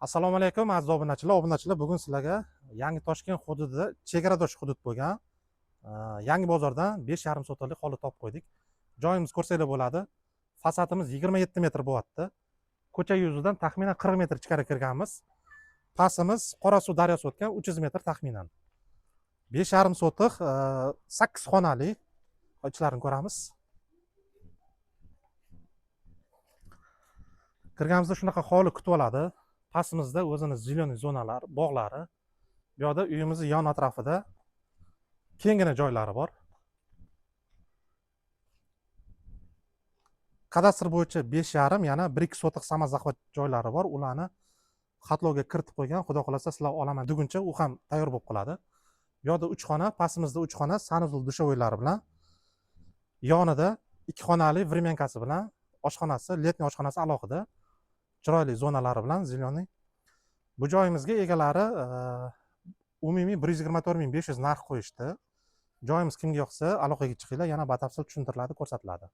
Assalomu alaykum aziz obunachilar, bugun sizlarga Yangi Toshkent hududida chegaradosh hudud bo'lgan Yangi bozordan 5,5 sotixlik hovli topib qo'ydik. Joyimiz ko'rsanglar bo'ladi. Fasadimiz 27 metr bo'lyapti. Ko'cha yuzidan taxminan 40 metr ichkari kirganmiz. Pastimiz Qorasuv daryosi o'tgan 300 metr taxminan. 5,5 sotix 8 xonali. Ichlarini ko'ramiz. Kirganimizda shunaqa hovli kutib oladi. Pastimizda o'zini ziloniy zonalar, bog'lari. Bu yerda uyimizning yon atrofida kengina joylari bor. Kadastr bo'yicha 5,5, yana 1-2 sotix samazaqvat joylari bor. Ularni xatlovga kiritib qo'ygan. Xudo xolasa sizlar olaman deguncha u ham tayyor bo'lib qoladi. Bu yerda 3 xona, pastimizda 3 xona sanuzul dushovoylari bilan, yonida 2 xonali vremenkasi bilan, oshxonasi, letniy oshxonasi alohida. Chiroyli zonalari bilan ziloniy. Bu joyimizga egalari umumiy 124.500 narx qo'yishdi. Joyimiz kimga yoqsa aloqaga chiqinglar, yana batafsil tushuntiriladi, ko'rsatiladi.